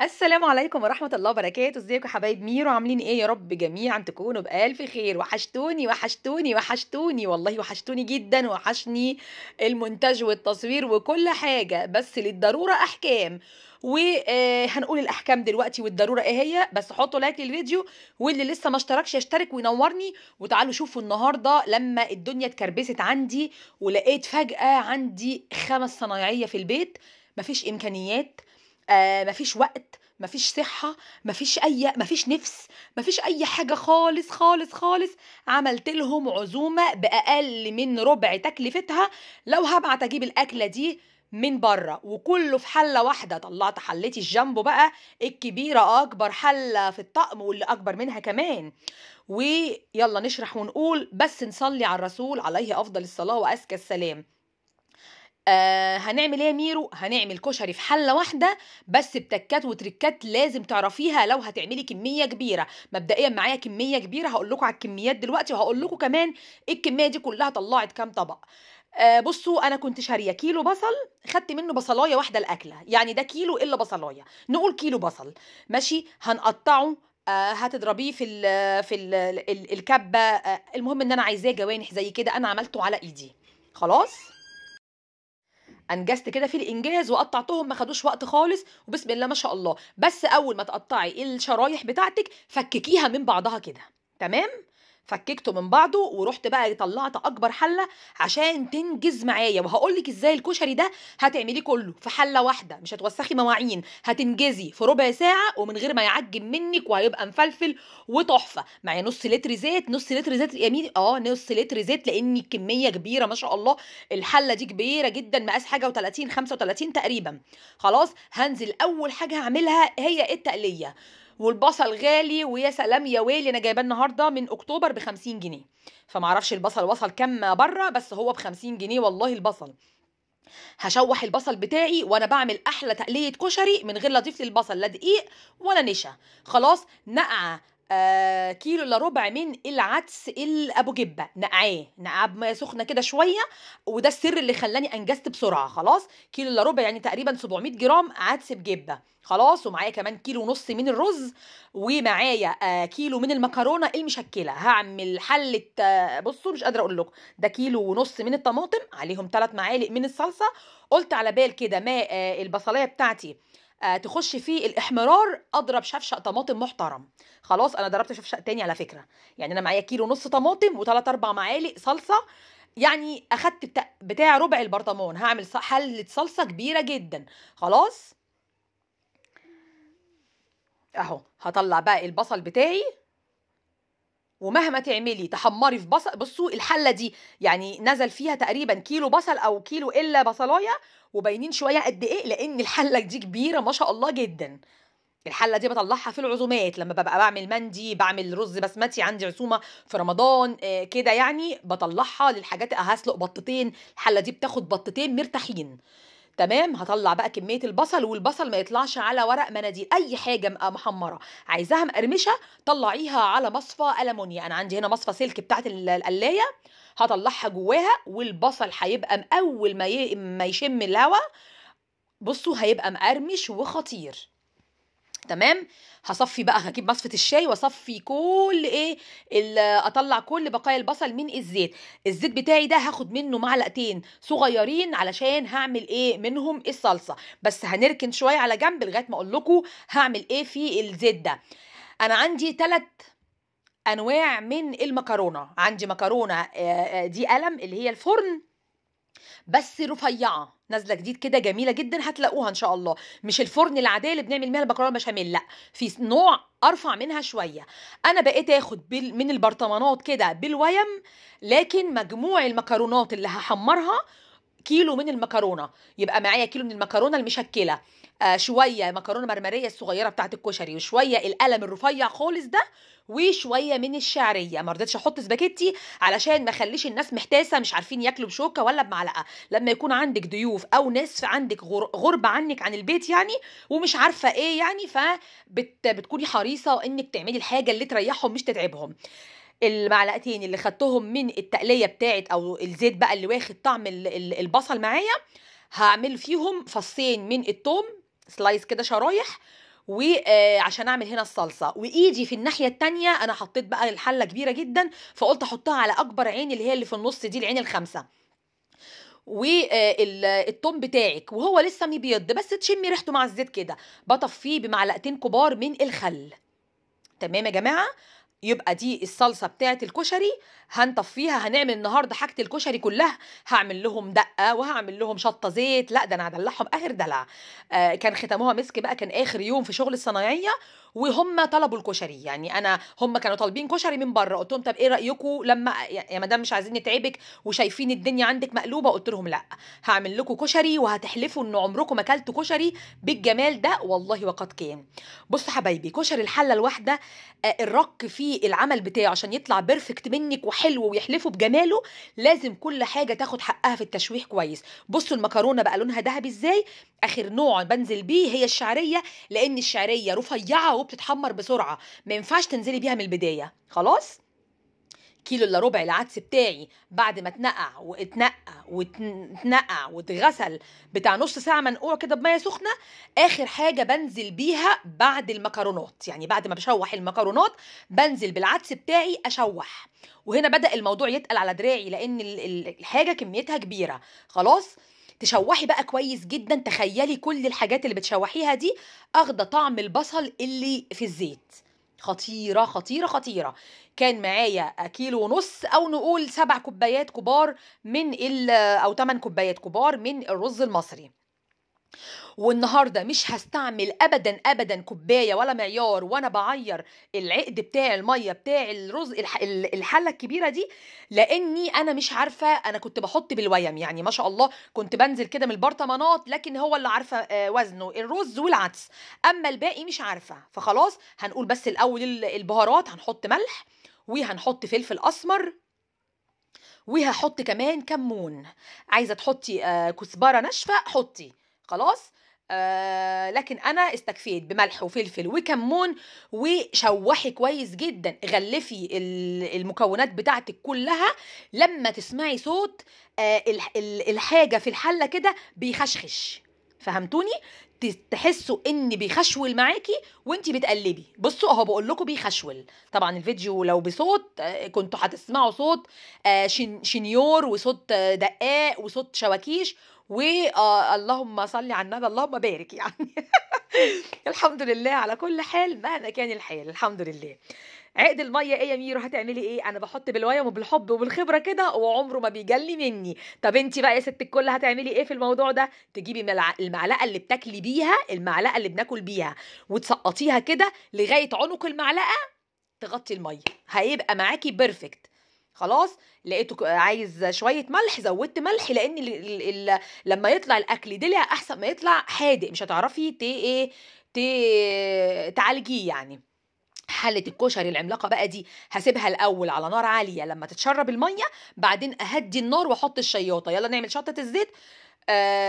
السلام عليكم ورحمة الله وبركاته. ازيكم يا حبايب ميرو؟ عاملين ايه؟ يا رب جميعا تكونوا بألف خير. وحشتوني وحشتوني وحشتوني والله، وحشتوني جدا، وحشني المونتاج والتصوير وكل حاجة، بس للضرورة أحكام. وهنقول الأحكام دلوقتي والضرورة ايه هي. بس حطوا لايك للفيديو، واللي لسه ما اشتركش يشترك وينورني. وتعالوا شوفوا النهاردة لما الدنيا اتكربست عندي، ولقيت فجأة عندي 5 صنايعية في البيت. مفيش إمكانيات، مفيش وقت، مفيش صحة، مفيش نفس، مفيش أي حاجة خالص خالص خالص. عملت لهم عزومة بأقل من ربع تكلفتها لو هبعت أجيب الأكلة دي من بره، وكله في حلة واحدة. طلعت حلتي الجامبو بقى الكبيرة، أكبر حلة في الطقم واللي أكبر منها كمان. ويلا نشرح ونقول، بس نصلي على الرسول عليه أفضل الصلاة وأزكى السلام. هنعمل ايه يا ميرو؟ هنعمل كشري في حله واحده، بس بتكات وتركات لازم تعرفيها لو هتعملي كميه كبيره. مبدئيا معايا كميه كبيره، هقول لكم على الكميات دلوقتي، وهقول لكم كمان الكميه دي كلها طلعت كام طبق. بصوا، انا كنت شاريه كيلو بصل، خدت منه بصلايه واحده الاكله، يعني ده كيلو الا بصلايه، نقول كيلو بصل. ماشي، هنقطعه. هتضربيه في الكبه. المهم ان انا عايزاه جوانح زي كده، انا عملته على ايدي. خلاص، انجزت كده في الانجاز وقطعتهم، ما خدوش وقت خالص، وبسم الله ما شاء الله. بس اول ما تقطعي الشرايح بتاعتك فككيها من بعضها كده. تمام، فككته من بعضه، ورحت بقى طلعت اكبر حله عشان تنجز معايا. وهقول لك ازاي الكشري ده هتعمليه كله في حله واحده، مش هتوسخي مواعين، هتنجزي في ربع ساعه ومن غير ما يعجن منك، وهيبقى مفلفل وتحفه. معايا نص لتر زيت، نص لتر زيت يا مين، نص لتر زيت، لان الكميه كبيره ما شاء الله. الحله دي كبيره جدا، مقاس حاجه و30 35 تقريبا. خلاص، هنزل اول حاجه هعملها هي التقليه. والبصل غالي، ويا سلام يا ويلي، انا جايباه النهارده من اكتوبر ب 50 جنيه. فمعرفش البصل وصل كام بره، بس هو ب 50 جنيه والله البصل. هشوح البصل بتاعي وانا بعمل احلى تقليه كشري من غير لا اضيف للبصل لا دقيق ولا نشا. خلاص، نقع كيلو الا ربع من العدس الابو جبه، نقعاه بميه سخنه كده شويه. وده السر اللي خلاني انجزت بسرعه. خلاص، كيلو الا ربع يعني تقريبا 700 جرام عدس بجبه. خلاص، ومعايا كمان كيلو ونص من الرز، ومعايا كيلو من المكرونه المشكله. هعمل حله، بصوا مش قادره اقول لكم. ده كيلو ونص من الطماطم، عليهم 3 معالق من الصلصه. قلت على بال كده ما البصلايه بتاعتي تخش في الاحمرار، اضرب شفشق طماطم محترم. خلاص، انا ضربت شفشق تاني على فكره. يعني انا معايا كيلو ونص طماطم وثلاث اربع معالق صلصه. يعني اخدت بتاع ربع البرطمان. هعمل حله صلصه كبيره جدا. خلاص، اهو هطلع بقى البصل بتاعي. ومهما تعملي تحمري في بصل، بصوا الحله دي يعني نزل فيها تقريبا كيلو بصل او كيلو الا بصلايه، وباينين شويه قد ايه، لان الحله دي كبيره ما شاء الله جدا. الحله دي بطلعها في العزومات، لما ببقى بعمل مندي، بعمل رز بسمتي، عندي عزومه في رمضان كده، يعني بطلعها للحاجات. هسلق بطتين، الحله دي بتاخد بطتين مرتاحين. تمام، هطلع بقى كميه البصل، والبصل ما يطلعش على ورق مناديل. اي حاجه محمره عايزاها مقرمشه طلعيها على مصفى المونيا. انا عندي هنا مصفى سلك بتاعت القلايه، هطلعها جواها. والبصل هيبقى اول ما يشم الهواء، بصوا هيبقى مقرمش وخطير. تمام، هصفي بقى، هجيب مصفة الشاي واصفي كل اطلع كل بقايا البصل من الزيت. الزيت بتاعي ده هاخد منه معلقتين صغيرين علشان هعمل ايه منهم الصلصة. بس هنركن شوية على جنب لغاية ما اقول لكم هعمل ايه في الزيت ده. انا عندي 3 انواع من المكرونة. عندي مكرونة دي قلم، اللي هي الفرن، بس رفيعه، نازله جديد كده، جميله جدا، هتلاقوها ان شاء الله. مش الفرن العاديه اللي بنعمل بيها المكرونه بشاميل، لا، في نوع ارفع منها شويه. انا بقيت اخد من البرطمانات كده بالويم، لكن مجموع المكرونات اللي هحمرها كيلو من المكرونه. يبقى معايا كيلو من المكرونه المشكله، شويه مكرونه مرمريه الصغيره بتاعت الكشري، وشويه القلم الرفيع خالص ده، وشويه من الشعريه. ما رضيتش احط سباكيتي علشان ما اخليش الناس محتاسه مش عارفين ياكلوا بشوكه ولا بمعلقه. لما يكون عندك ضيوف او ناس عندك غربه عنك عن البيت يعني، ومش عارفه ايه يعني، بتكوني حريصه انك تعملي الحاجه اللي تريحهم مش تتعبهم. المعلقتين اللي خدتهم من التقليه بتاعت او الزيت بقى اللي واخد طعم البصل معايا، هعمل فيهم فصين من التوم، سلايس كده شرايح، وعشان اعمل هنا الصلصه. وايدي في الناحيه التانية انا حطيت بقى الحله كبيره جدا، فقلت احطها على اكبر عين اللي هي اللي في النص دي، العين الخامسه. والثوم بتاعك وهو لسه مبيض بس تشمي ريحته مع الزيت كده، بطفيه بمعلقتين كبار من الخل. تمام يا جماعه؟ يبقى دي الصلصه بتاعه الكشري. هنطفيها. هنعمل النهارده حاجه الكشري كلها، هعمل لهم دقه وهعمل لهم شطه زيت. لا ده انا هدلعهم اخر دلع. كان ختموها مسك بقى، كان اخر يوم في شغل الصنايعيه وهم طلبوا الكشري. يعني هم كانوا طالبين كشري من بره، قلت لهم طب ايه رايكم لما يا مدام مش عايزين نتعبك وشايفين الدنيا عندك مقلوبه، قلت لهم لا هعمل لكم كشري وهتحلفوا ان عمركم ما اكلتوا كشري بالجمال ده والله وقد كان. بصوا حبايبي، كشري الحله الواحده الرك فيه العمل بتاعه عشان يطلع بيرفكت منك وحلو ويحلفوا بجماله، لازم كل حاجه تاخد حقها في التشويح كويس. بصوا المكرونه بقى لونها ذهبي ازاي. اخر نوع بنزل بيه هي الشعريه، لان الشعريه رفيعه وبتتحمر بسرعه، ما ينفعش تنزلي بيها من البدايه. خلاص. كيلو الا ربع العدس بتاعي بعد ما اتنقع واتغسل بتاع نص ساعه منقوع كده بميه سخنه، اخر حاجه بنزل بيها بعد المكرونات، يعني بعد ما بشوح المكرونات بنزل بالعدس بتاعي اشوح. وهنا بدأ الموضوع يتقل على دراعي لان الحاجه كميتها كبيره. خلاص. تشوحي بقى كويس جدا. تخيلي كل الحاجات اللي بتشوحيها دي اخده طعم البصل اللي في الزيت. خطيرة خطيرة خطيرة. كان معايا كيلو ونص او نقول 7 كوبايات كبار او 8 كوبايات كبار من الرز المصري. والنهارده مش هستعمل ابدا ابدا كوبايه ولا معيار وانا بعير العقد بتاع الميه بتاع الرز الحله الكبيره دي، لاني انا مش عارفه. انا كنت بحط بالويم، يعني ما شاء الله كنت بنزل كده من البرطمانات، لكن هو اللي عارفه وزنه الرز والعدس، اما الباقي مش عارفه. فخلاص هنقول بس الاول البهارات. هنحط ملح وهنحط فلفل اسمر وهحط كمان كمون. عايزه تحطي كزبره ناشفه حطي. خلاص. لكن انا استكفيت بملح وفلفل وكمون. وشوحي كويس جدا، غلفي المكونات بتاعتك كلها. لما تسمعي صوت الحاجه في الحله كده بيخشخش، فهمتوني؟ تحسوا ان بيخشول معاكي وانتي بتقلبي. بصوا اهو بقول لكم بيخشول. طبعا الفيديو لو بصوت كنتوا هتسمعوا صوت شنيور وصوت دقاق وصوت شواكيش اللهم صل على النبي اللهم بارك يعني. الحمد لله على كل حال، مهما كان الحال الحمد لله. عقد الميه ايه يا ميرو؟ هتعملي ايه؟ انا بحط بالويم وبالحب وبالخبره كده وعمره ما بيجلي مني. طب انت بقى يا ست الكل هتعملي ايه في الموضوع ده؟ تجيبي المعلقه اللي بتاكلي بيها، المعلقه اللي بناكل بيها، وتسقطيها كده لغايه عنق المعلقه، تغطي الميه، هيبقى معاكي بيرفكت. خلاص. لقيته عايز شويه ملح، زودت ملح، لان لما يطلع الاكل دلع احسن ما يطلع حادق، مش هتعرفي تعالجيه يعني. حلة الكشري العملاقة بقى دي هسيبها الأول على نار عالية لما تتشرب المية، بعدين أهدي النار وأحط الشياطة. يلا نعمل شطة الزيت.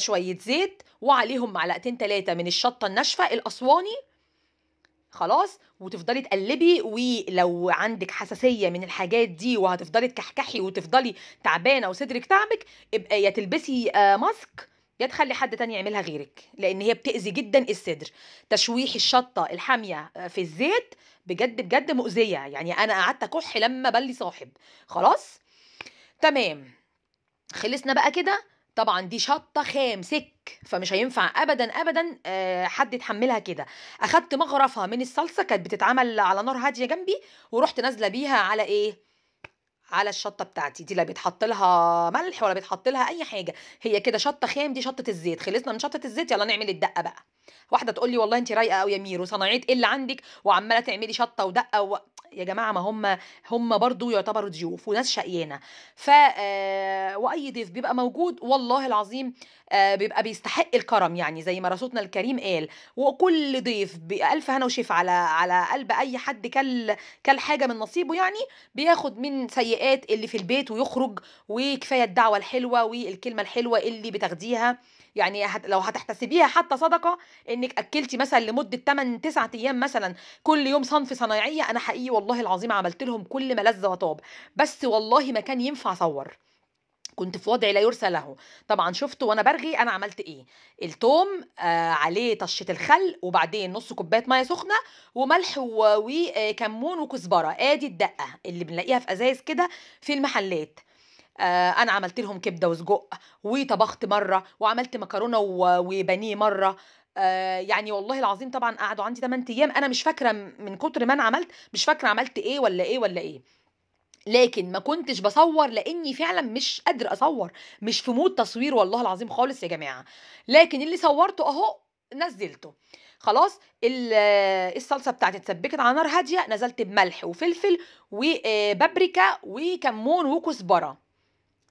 شوية زيت وعليهم معلقتين 3 من الشطة الناشفة الأسواني. خلاص. وتفضلي تقلبي، ولو عندك حساسية من الحاجات دي وهتفضلي تكحكحي وتفضلي تعبانة وصدرك تعبك، يبقى يا تلبسي ماسك يا تخلي حد تاني يعملها غيرك، لان هي بتأذي جدا الصدر. تشويح الشطة الحامية في الزيت بجد بجد مؤذية، يعني انا قعدت اكح لما بلي صاحب. خلاص. تمام. خلصنا بقى كده. طبعا دي شطه خام سك، فمش هينفع ابدا ابدا حد يتحملها كده. اخدت مغرفه من الصلصه كانت بتتعمل على نار هاديه جنبي، ورحت نازله بيها على ايه؟ على الشطه بتاعتي دي. لا بيتحط لها ملح ولا بيتحط لها اي حاجه، هي كده شطه خام. دي شطه الزيت. خلصنا من شطه الزيت، يلا نعمل الدقه بقى. واحده تقول لي والله انت رايقه قوي يا ميرو، صناعيه ايه اللي عندك وعماله تعملي شطه ودقه يا جماعه ما هم برضو يعتبروا ضيوف وناس شقيانه. واي ضيف بيبقى موجود والله العظيم بيبقى بيستحق الكرم، يعني زي ما رسولنا الكريم قال. وكل ضيف بألف هنا وشفا على قلب اي حد كل حاجه من نصيبه، يعني بياخد من سيئات اللي في البيت ويخرج. وكفايه الدعوه الحلوه والكلمه الحلوه اللي بتاخديها، يعني لو هتحتسبيها حتى صدقه، انك اكلتي مثلا لمده 8 9 ايام مثلا كل يوم صنف صنايعيه. انا حقيقي والله العظيم عملت لهم كل ما لذ وطاب، بس والله ما كان ينفع اصور. كنت في وضع لا يرثى له. طبعا شفتوا وانا برغي انا عملت ايه. التوم عليه طشه الخل، وبعدين نص كوبايه ميه سخنه، وملح وكمون وكزبره. ادي الدقه اللي بنلاقيها في ازايز كده في المحلات. انا عملت لهم كبده وسجق، وطبخت مره، وعملت مكرونه وبانيه مره. يعني والله العظيم طبعا قعدوا عندي 8 ايام. انا مش فاكره من كتر ما انا عملت، مش فاكره عملت ايه ولا ايه ولا ايه. لكن ما كنتش بصور لاني فعلا مش قادره اصور، مش في مود تصوير والله العظيم خالص يا جماعه. لكن اللي صورته اهو نزلته. خلاص الصلصه بتاعتي اتسبكت على نار هاديه، نزلت بملح وفلفل وبابريكا وكمون وكزبره.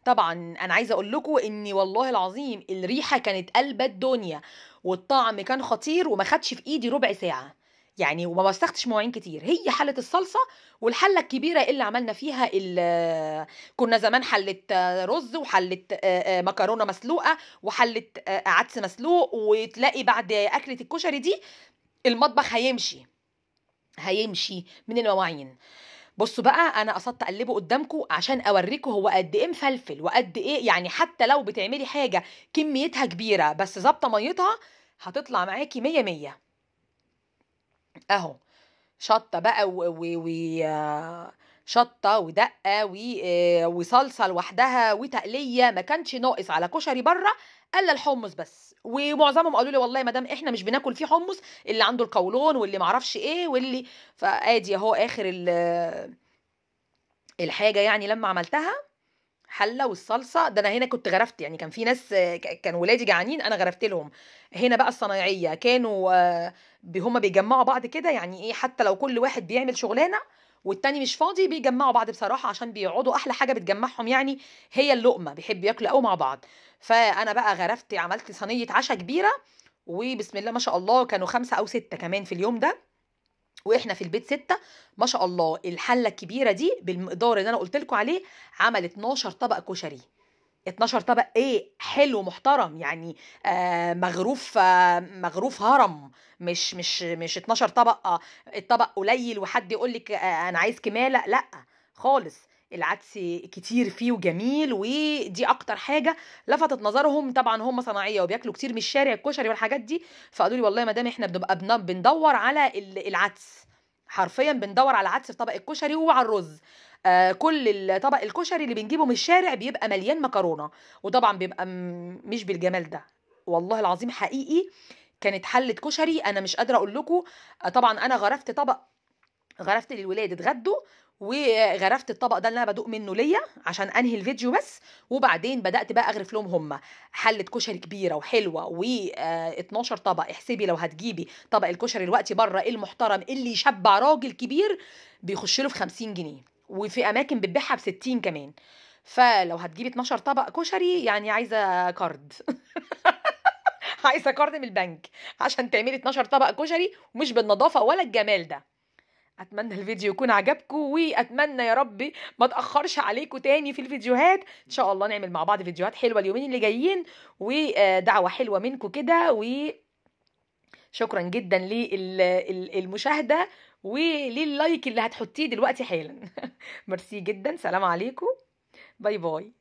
طبعا انا عايزه اقول لكم اني والله العظيم الريحه كانت قلب الدنيا، والطعم كان خطير، وما خدش في ايدي ربع ساعه يعني، وما وسختش مواعين كتير. هي حله الصلصه والحله الكبيره اللي عملنا فيها كنا زمان حله رز، وحله مكرونه مسلوقه، وحله عدس مسلوق. وتلاقي بعد اكله الكشري دي المطبخ هيمشي من المواعين. بصوا بقى، انا قصدت اقلبه قدامكم عشان اوريكم هو قد ايه مفلفل وقد ايه، يعني حتى لو بتعملي حاجه كميتها كبيره بس ظابطه ميتها هتطلع معاكي 100 100 اهو. شطه بقى شطه ودقه وصلصه لوحدها وتقليه. ما كانش ناقص على كشري بره الا الحمص بس. ومعظمهم قالوا لي والله يا مدام احنا مش بناكل فيه حمص، اللي عنده القولون واللي معرفش ايه واللي. فادي اهو اخر الحاجه يعني لما عملتها حله والصلصه. ده انا هنا كنت غرفت، يعني كان في ناس كان ولادي جعانين انا غرفت لهم. هنا بقى الصنايعيه كانوا هما بيجمعوا بعض كده، يعني ايه، حتى لو كل واحد بيعمل شغلانه والتاني مش فاضي بيجمعوا بعض بصراحه، عشان بيقعدوا احلى حاجه بتجمعهم يعني هي اللقمه، بيحبوا ياكلوا قوي مع بعض. فانا بقى غرفت، عملت صينيه عشاء كبيره، وبسم الله ما شاء الله كانوا 5 أو 6 كمان في اليوم ده، واحنا في البيت 6. ما شاء الله الحله الكبيره دي بالمقدار اللي انا قلت لكم عليه عملت 12 طبق كشري. 12 طبق ايه حلو محترم يعني. مغروف هرم، مش 12 طبق الطبق قليل وحد يقول لك انا عايز كماله، لا خالص. العدس كتير فيه وجميل، ودي اكتر حاجه لفتت نظرهم. طبعا هم صناعيه وبياكلوا كتير من الشارع الكشري والحاجات دي، فقالوا لي والله يا مدام احنا بنبقى بندور على العدس، حرفيا بندور على عدس في طبق الكشري وعلى الرز. كل طبق الكشري اللي بنجيبه من الشارع بيبقى مليان مكرونه، وطبعا بيبقى مش بالجمال ده. والله العظيم حقيقي كانت حله كشري انا مش قادره اقول لكم. طبعا انا غرفت طبق، غرفت للولاد اتغدوا، وغرفت الطبق ده اللي انا بدوق منه ليا عشان انهي الفيديو بس. وبعدين بدات بقى اغرف لهم هم حله كشري كبيره وحلوه و12 طبق. احسبي لو هتجيبي طبق الكشري دلوقتي بره المحترم اللي يشبع راجل كبير بيخش له في 50 جنيه، وفي اماكن بتبيعها ب 60 كمان. فلو هتجيبي 12 طبق كشري يعني عايزه كارد عايزه كارد من البنك عشان تعملي 12 طبق كشري، ومش بالنظافه ولا الجمال ده. اتمنى الفيديو يكون عجبكم، واتمنى يا رب ما تاخرش عليكم تاني في الفيديوهات. ان شاء الله نعمل مع بعض فيديوهات حلوه اليومين اللي جايين، ودعوه حلوه منكم كده. وشكرا جدا للمشاهده ولللايك اللي هتحطيه دلوقتي حالا ميرسي جدا. سلام عليكم، باي باي.